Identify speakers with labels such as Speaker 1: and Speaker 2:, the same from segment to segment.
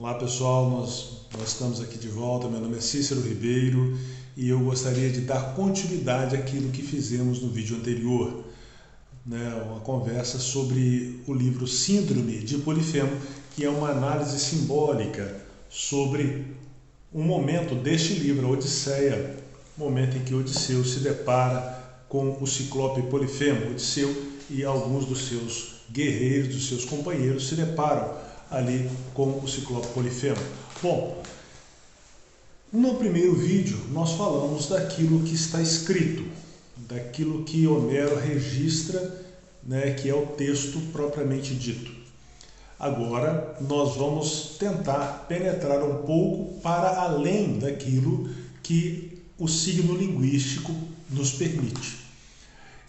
Speaker 1: Olá pessoal, nós estamos aqui de volta. Meu nome é Cícero Ribeiro e eu gostaria de dar continuidade àquilo que fizemos no vídeo anterior, uma conversa sobre o livro Síndrome de Polifemo, que é uma análise simbólica sobre um momento deste livro, a Odisseia, momento em que Odisseu se depara com o ciclope Polifemo. Odisseu e alguns dos seus guerreiros, dos seus companheiros, se deparam ali com o ciclope Polifemo. Bom, no primeiro vídeo nós falamos daquilo que está escrito, daquilo que Homero registra, que é o texto propriamente dito. Agora nós vamos tentar penetrar um pouco para além daquilo que o signo linguístico nos permite.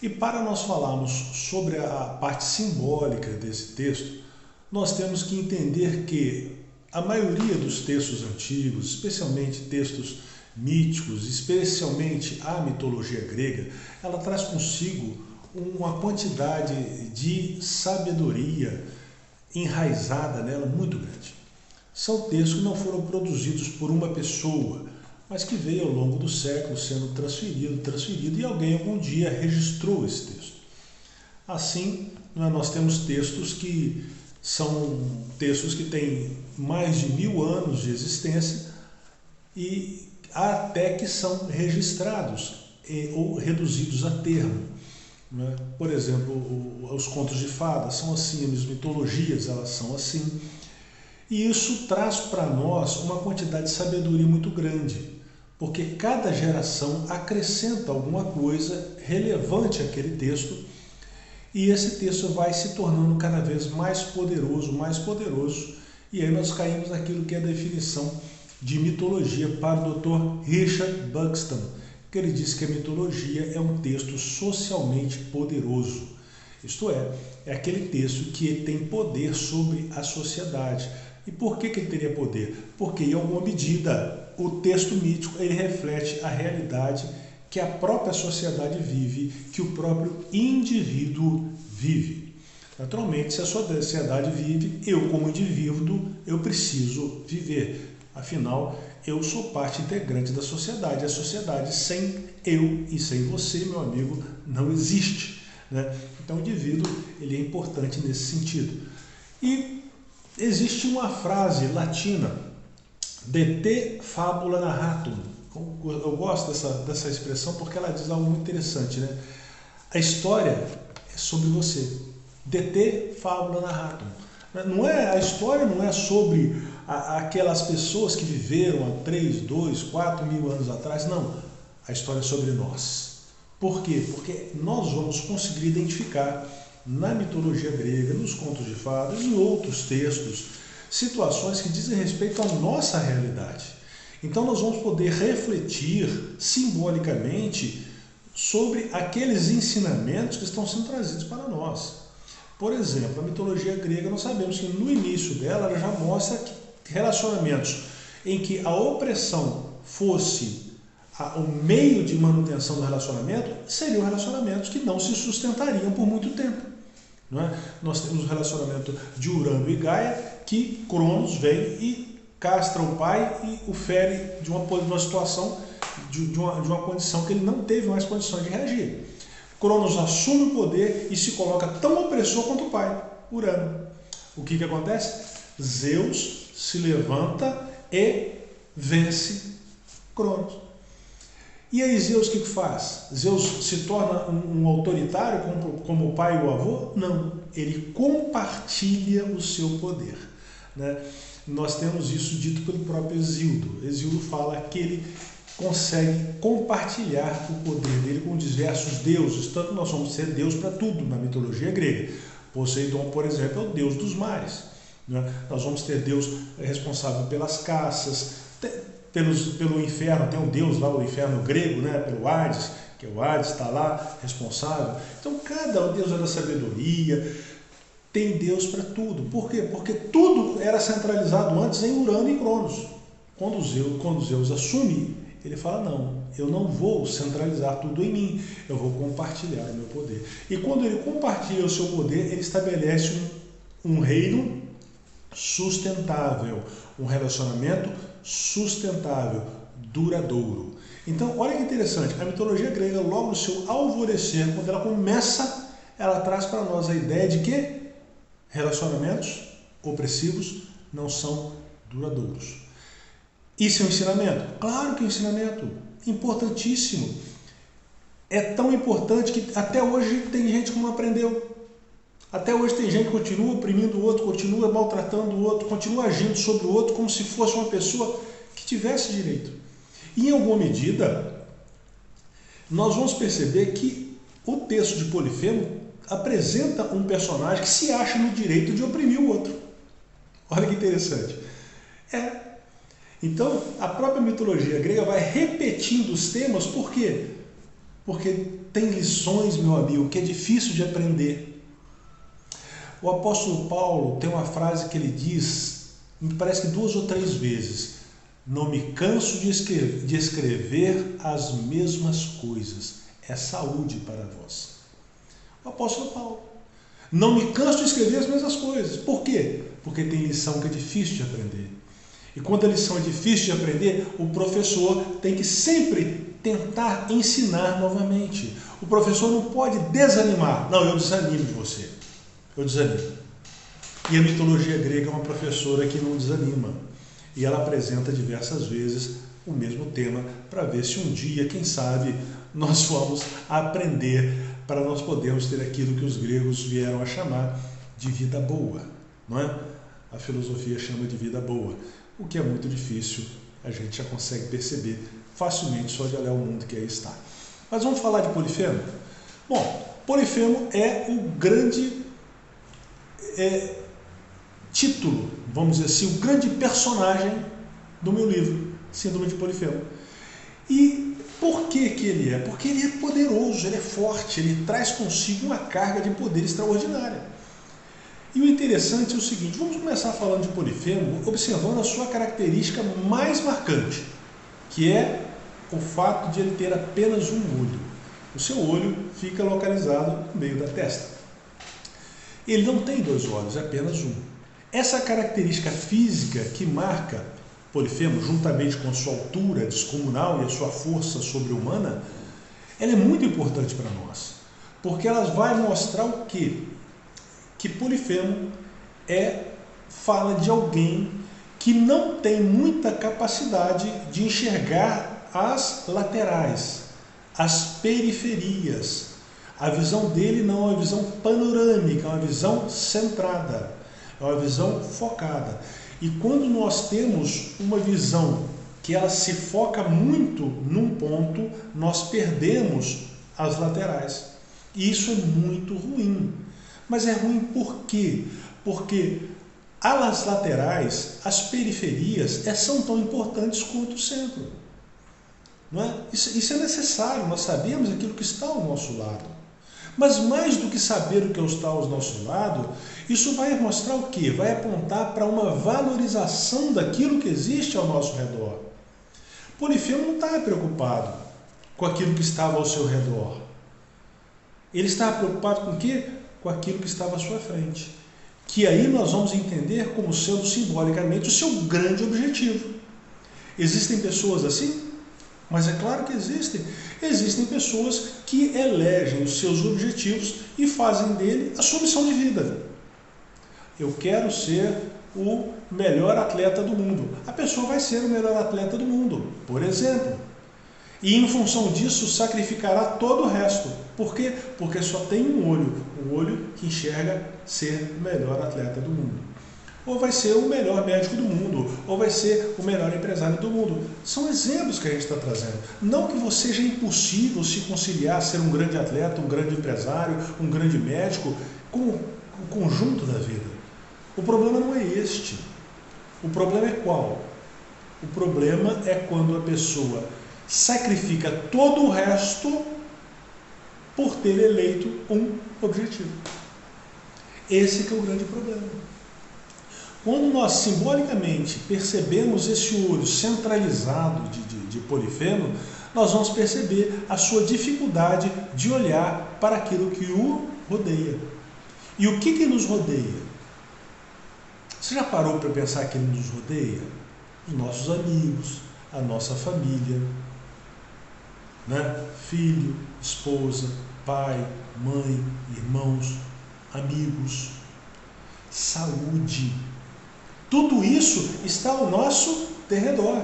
Speaker 1: E para nós falarmos sobre a parte simbólica desse texto, nós temos que entender que a maioria dos textos antigos, especialmente textos míticos, especialmente a mitologia grega, ela traz consigo uma quantidade de sabedoria enraizada nela muito grande. São textos que não foram produzidos por uma pessoa, mas que veio ao longo dos séculos sendo transferido e alguém algum dia registrou esse texto. Assim, nós temos textos que são textos que têm mais de 1000 anos de existência e até que são registrados ou reduzidos a termo. Por exemplo, os contos de fadas são assim, as mitologias elas são assim. E isso traz para nós uma quantidade de sabedoria muito grande, porque cada geração acrescenta alguma coisa relevante àquele texto. E esse texto vai se tornando cada vez mais poderoso, e aí nós caímos naquilo que é a definição de mitologia para o Dr. Richard Buxton, que ele diz que a mitologia é um texto socialmente poderoso. Isto é aquele texto que tem poder sobre a sociedade. E por que ele teria poder? Porque, em alguma medida, o texto mítico ele reflete a realidade que a própria sociedade vive, que o próprio indivíduo vive. Naturalmente, se a sociedade vive, eu como indivíduo, eu preciso viver. Afinal, eu sou parte integrante da sociedade. A sociedade sem eu e sem você, meu amigo, não existe. Então, o indivíduo ele é importante nesse sentido. E existe uma frase latina, de te fabula narratum. Eu gosto dessa expressão porque ela diz algo muito interessante. A história é sobre você. De te fabula narratum. A história não é sobre aquelas pessoas que viveram há 3, 2, 4 mil anos atrás. Não. A história é sobre nós. Por quê? Porque nós vamos conseguir identificar na mitologia grega, nos contos de fadas e outros textos, situações que dizem respeito à nossa realidade. Então nós vamos poder refletir simbolicamente sobre aqueles ensinamentos que estão sendo trazidos para nós. Por exemplo, a mitologia grega, nós sabemos que no início dela ela já mostra que relacionamentos em que a opressão fosse o meio de manutenção do relacionamento, seriam relacionamentos que não se sustentariam por muito tempo. Nós temos o relacionamento de Urano e Gaia, que Cronos vem e castra o pai e o fere de uma situação, de uma condição que ele não teve mais condições de reagir. Cronos assume o poder e se coloca tão opressor quanto o pai, Urano. O que acontece? Zeus se levanta e vence Cronos. E aí Zeus o que faz? Zeus se torna um autoritário como o pai e o avô? Não, ele compartilha o seu poder. Nós temos isso dito pelo próprio Hesíodo. Hesíodo fala que ele consegue compartilhar o poder dele com diversos deuses, tanto que nós vamos ser Deus para tudo na mitologia grega. Poseidon, por exemplo, é o deus dos mares. Nós vamos ter Deus responsável pelas caças, pelo inferno, tem um deus lá, o inferno grego, pelo Hades, que o Hades está lá responsável. Então, cada deus é da sabedoria, tem Deus para tudo. Por quê? Porque tudo era centralizado antes em Urano e Cronos. Quando Zeus assume, ele fala, não, eu não vou centralizar tudo em mim, eu vou compartilhar o meu poder. E quando ele compartilha o seu poder, ele estabelece um reino sustentável, um relacionamento sustentável, duradouro. Então, olha que interessante, a mitologia grega, logo no seu alvorecer, quando ela começa, ela traz para nós a ideia de que relacionamentos opressivos não são duradouros. Isso é um ensinamento? Claro que é um ensinamento, importantíssimo. É tão importante que até hoje tem gente que não aprendeu. Até hoje tem gente que continua oprimindo o outro, continua maltratando o outro, continua agindo sobre o outro como se fosse uma pessoa que tivesse direito. E em alguma medida, nós vamos perceber que o texto de Polifemo apresenta um personagem que se acha no direito de oprimir o outro. Olha que interessante. Então, a própria mitologia grega vai repetindo os temas, por quê? Porque tem lições, meu amigo, que é difícil de aprender. O apóstolo Paulo tem uma frase que ele diz, me parece que 2 ou 3 vezes: não me canso de escrever as mesmas coisas, é saúde para vós. O apóstolo Paulo. Não me canso de escrever as mesmas coisas. Por quê? Porque tem lição que é difícil de aprender. E quando a lição é difícil de aprender, o professor tem que sempre tentar ensinar novamente. O professor não pode desanimar. Não, eu desanimo de você. Eu desanimo. E a mitologia grega é uma professora que não desanima. E ela apresenta diversas vezes o mesmo tema para ver se um dia, quem sabe, nós vamos aprender para nós podermos ter aquilo que os gregos vieram a chamar de vida boa. Não é? A filosofia chama de vida boa. O que é muito difícil, a gente já consegue perceber facilmente só de olhar o mundo que aí está. Mas vamos falar de Polifemo? Bom, Polifemo é o grande título, vamos dizer assim, o grande personagem do meu livro, Síndrome de Polifemo. E por que ele é? Porque ele é poderoso, ele é forte, ele traz consigo uma carga de poder extraordinária. E o interessante é o seguinte, vamos começar falando de Polifemo, observando a sua característica mais marcante, que é o fato de ele ter apenas um olho. O seu olho fica localizado no meio da testa. Ele não tem 2 olhos, é apenas um. Essa característica física que marca Polifemo, juntamente com a sua altura descomunal e a sua força sobre-humana, ela é muito importante para nós, porque ela vai mostrar o quê? Que Polifemo fala de alguém que não tem muita capacidade de enxergar as laterais, as periferias. A visão dele não é uma visão panorâmica, é uma visão centrada, é uma visão focada. E quando nós temos uma visão que ela se foca muito num ponto, nós perdemos as laterais. E isso é muito ruim. Mas é ruim por quê? Porque as laterais, as periferias, são tão importantes quanto o centro. Não é? Isso é necessário, nós sabemos aquilo que está ao nosso lado. Mas mais do que saber o que está ao nosso lado, isso vai mostrar o quê? Vai apontar para uma valorização daquilo que existe ao nosso redor. Polifemo não estava preocupado com aquilo que estava ao seu redor. Ele estava preocupado com o quê? Com aquilo que estava à sua frente. Que aí nós vamos entender como sendo simbolicamente o seu grande objetivo. Existem pessoas assim? Mas é claro que existem. Existem pessoas que elegem os seus objetivos e fazem dele a sua missão de vida. Eu quero ser o melhor atleta do mundo. A pessoa vai ser o melhor atleta do mundo, por exemplo. E em função disso sacrificará todo o resto. Por quê? Porque só tem um olho, o olho que enxerga ser o melhor atleta do mundo. Ou vai ser o melhor médico do mundo, ou vai ser o melhor empresário do mundo. São exemplos que a gente está trazendo. Não que seja impossível se conciliar ser um grande atleta, um grande empresário, um grande médico, com o conjunto da vida. O problema não é este. O problema é qual? O problema é quando a pessoa sacrifica todo o resto por ter eleito um objetivo. Esse que é o grande problema. Quando nós simbolicamente percebemos esse olho centralizado de Polifemo, nós vamos perceber a sua dificuldade de olhar para aquilo que o rodeia. E o que nos rodeia? Você já parou para pensar quem nos rodeia? Os nossos amigos, a nossa família, né? Filho, esposa, pai, mãe, irmãos, amigos, saúde. Tudo isso está ao nosso derredor.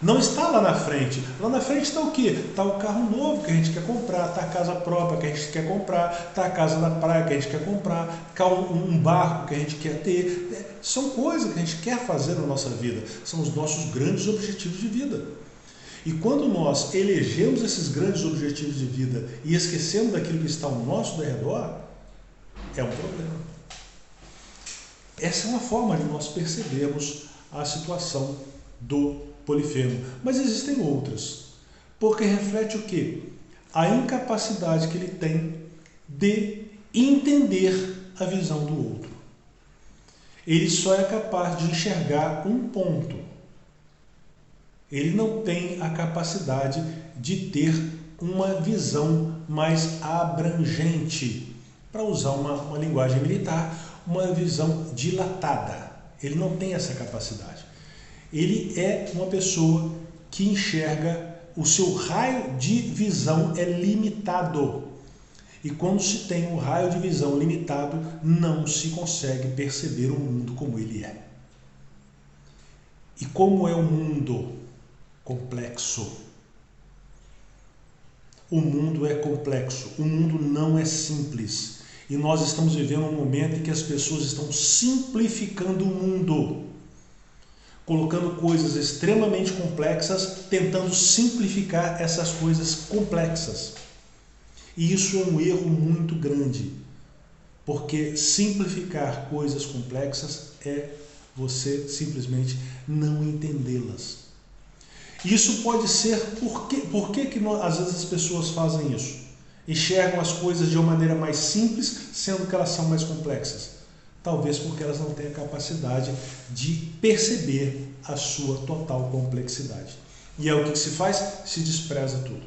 Speaker 1: Não está lá na frente. Lá na frente está o quê? Está o carro novo que a gente quer comprar, está a casa própria que a gente quer comprar, está a casa na praia que a gente quer comprar, está um barco que a gente quer ter. São coisas que a gente quer fazer na nossa vida. São os nossos grandes objetivos de vida. E quando nós elegemos esses grandes objetivos de vida e esquecemos daquilo que está ao nosso derredor, é um problema. Essa é uma forma de nós percebermos a situação do Polifemo. Mas existem outras, porque reflete o quê? A incapacidade que ele tem de entender a visão do outro. Ele só é capaz de enxergar um ponto. Ele não tem a capacidade de ter uma visão mais abrangente, para usar uma linguagem militar, uma visão dilatada. Ele não tem essa capacidade. Ele é uma pessoa que enxerga, o seu raio de visão é limitado. E quando se tem um raio de visão limitado, não se consegue perceber o mundo como ele é. E como é o mundo? Complexo. O mundo é complexo, o mundo não é simples. E nós estamos vivendo um momento em que as pessoas estão simplificando o mundo, colocando coisas extremamente complexas, tentando simplificar essas coisas complexas. E isso é um erro muito grande, porque simplificar coisas complexas é você simplesmente não entendê-las. Isso pode ser, por que às vezes as pessoas fazem isso? Enxergam as coisas de uma maneira mais simples, sendo que elas são mais complexas. Talvez porque elas não têm a capacidade de perceber a sua total complexidade. E é o que se faz? Se despreza tudo.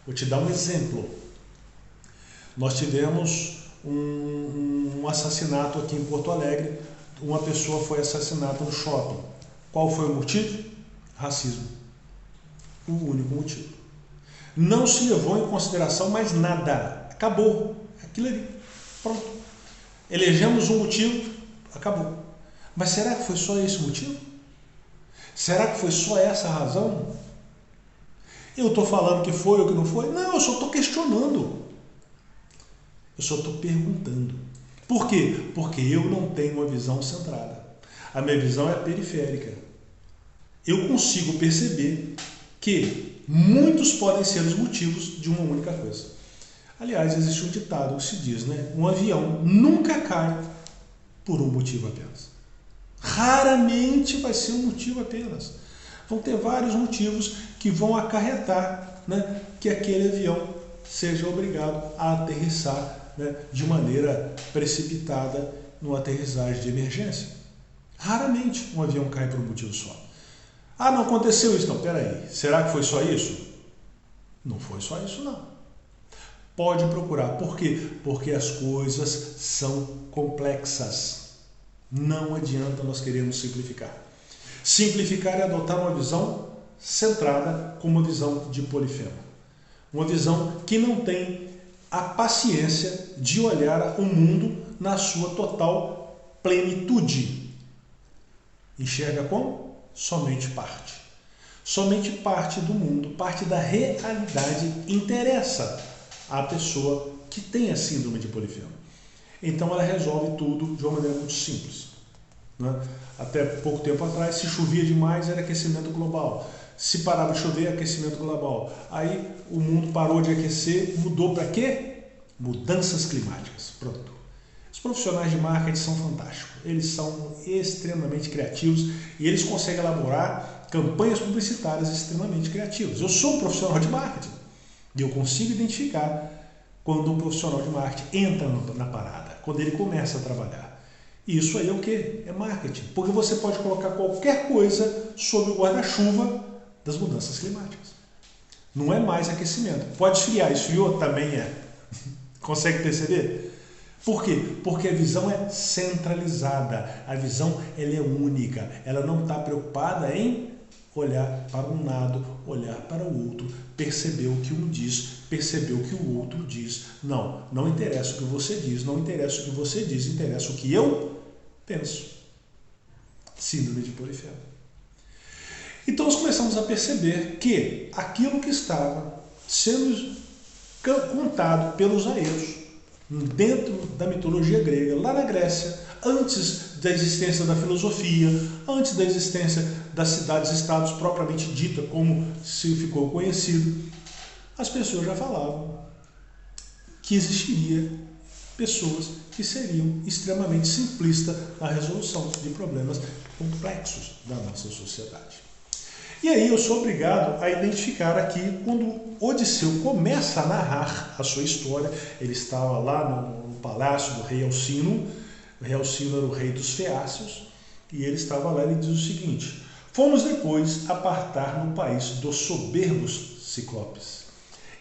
Speaker 1: Vou te dar um exemplo. Nós tivemos um assassinato aqui em Porto Alegre. Uma pessoa foi assassinada no shopping. Qual foi o motivo? Racismo. O único motivo. Não se levou em consideração mais nada. Acabou. Aquilo ali. Pronto. Elegemos um motivo, acabou. Mas será que foi só esse motivo? Será que foi só essa a razão? Eu estou falando que foi ou que não foi? Não, eu só estou questionando. Eu só estou perguntando. Por quê? Porque eu não tenho uma visão centrada. A minha visão é periférica. Eu consigo perceber que muitos podem ser os motivos de uma única coisa. Aliás, existe um ditado que se diz, né? Um avião nunca cai por um motivo apenas. Raramente vai ser um motivo apenas. Vão ter vários motivos que vão acarretar, né, que aquele avião seja obrigado a aterrissar, né, de maneira precipitada numa aterrissagem de emergência. Raramente um avião cai por um motivo só. Ah, não aconteceu isso. Não, peraí. Será que foi só isso? Não foi só isso, não. Pode procurar. Por quê? Porque as coisas são complexas. Não adianta nós queremos simplificar. Simplificar é adotar uma visão centrada com uma visão de Polifemo. Uma visão que não tem a paciência de olhar o mundo na sua total plenitude. Enxerga como? Somente parte. Somente parte do mundo, parte da realidade interessa à pessoa que tem a síndrome de Polifemo. Então ela resolve tudo de uma maneira muito simples. Né? Até pouco tempo atrás, se chovia demais, era aquecimento global. Se parava de chover, aquecimento global. Aí o mundo parou de aquecer, mudou para quê? Mudanças climáticas. Pronto. Os profissionais de marketing são fantásticos. Eles são extremamente criativos e eles conseguem elaborar campanhas publicitárias extremamente criativas. Eu sou um profissional de marketing e eu consigo identificar quando um profissional de marketing entra na parada, quando ele começa a trabalhar. Isso aí é o quê? É marketing. Porque você pode colocar qualquer coisa sob o guarda-chuva das mudanças climáticas. Não é mais aquecimento. Pode esfriar. Esfriou? Também é. Consegue perceber? Por quê? Porque a visão é centralizada, a visão ela é única, ela não está preocupada em olhar para um lado, olhar para o outro, perceber o que um diz, perceber o que o outro diz. Não, não interessa o que você diz, não interessa o que você diz, interessa o que eu penso. Síndrome de Polifemo. Então nós começamos a perceber que aquilo que estava sendo contado pelos aeus dentro da mitologia grega, lá na Grécia, antes da existência da filosofia, antes da existência das cidades-estados propriamente dita, como se ficou conhecido, as pessoas já falavam que existiria pessoas que seriam extremamente simplistas na resolução de problemas complexos da nossa sociedade. E aí eu sou obrigado a identificar aqui, quando Odisseu começa a narrar a sua história, ele estava lá no palácio do rei Alcino, o rei Alcino era o rei dos Feácios, e ele estava lá e ele diz o seguinte: fomos depois apartar no país dos soberbos ciclopes.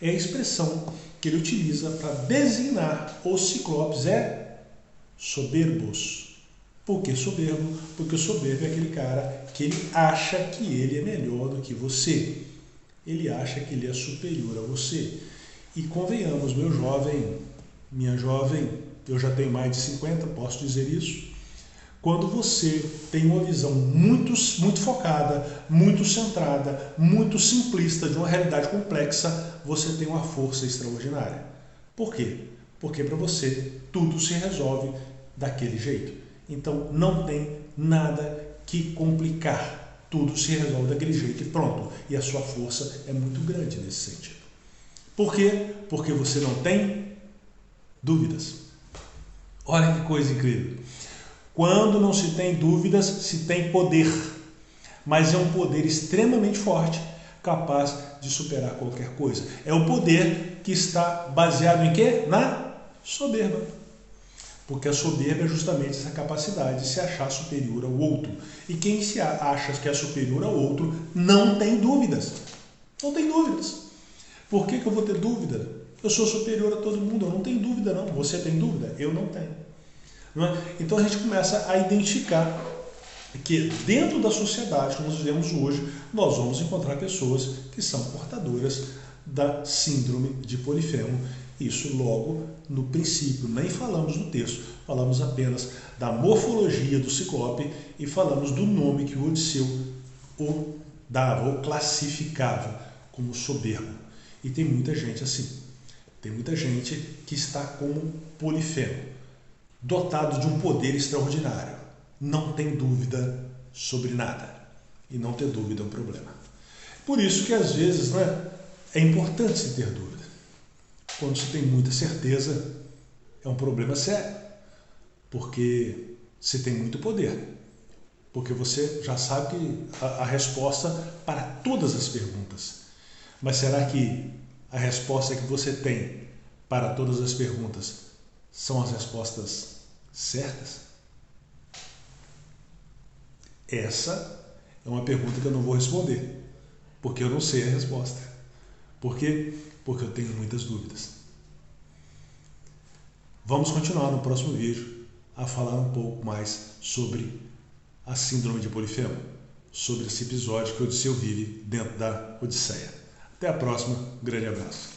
Speaker 1: É a expressão que ele utiliza para designar os ciclopes, é soberbos. Por que soberbo? Porque o soberbo é aquele cara que ele acha que ele é melhor do que você. Ele acha que ele é superior a você. E convenhamos, meu jovem, minha jovem, eu já tenho mais de 50, posso dizer isso. Quando você tem uma visão muito focada, muito centrada, muito simplista de uma realidade complexa, você tem uma força extraordinária. Por quê? Porque para você tudo se resolve daquele jeito. Então não tem nada que complicar. Tudo se resolve daquele jeito e pronto. E a sua força é muito grande nesse sentido. Por quê? Porque você não tem dúvidas. Olha que coisa incrível. Quando não se tem dúvidas, se tem poder. Mas é um poder extremamente forte, capaz de superar qualquer coisa. É o poder que está baseado em quê? Na soberba. Porque a soberba é justamente essa capacidade de se achar superior ao outro. E quem se acha que é superior ao outro não tem dúvidas. Não tem dúvidas. Por que eu vou ter dúvida? Eu sou superior a todo mundo, eu não tenho dúvida não. Você tem dúvida? Eu não tenho. Não é? Então a gente começa a identificar que dentro da sociedade que nós vivemos hoje, nós vamos encontrar pessoas que são portadoras da síndrome de Polifemo. Isso logo no princípio, nem falamos no texto, falamos apenas da morfologia do ciclope e falamos do nome que o Odisseu o dava, ou classificava como soberbo. E tem muita gente assim, tem muita gente que está como Polifemo, dotado de um poder extraordinário, não tem dúvida sobre nada, e não ter dúvida é um problema. Por isso que às vezes, né, é importante se ter dúvida. Quando se tem muita certeza, é um problema sério, porque se tem muito poder, porque você já sabe a resposta para todas as perguntas. Mas será que a resposta que você tem para todas as perguntas são as respostas certas? Essa é uma pergunta que eu não vou responder, porque eu não sei a resposta. Por quê? Porque eu tenho muitas dúvidas. Vamos continuar no próximo vídeo a falar um pouco mais sobre a síndrome de Polifemo, sobre esse episódio que Odisseu vive dentro da Odisseia. Até a próxima, grande abraço.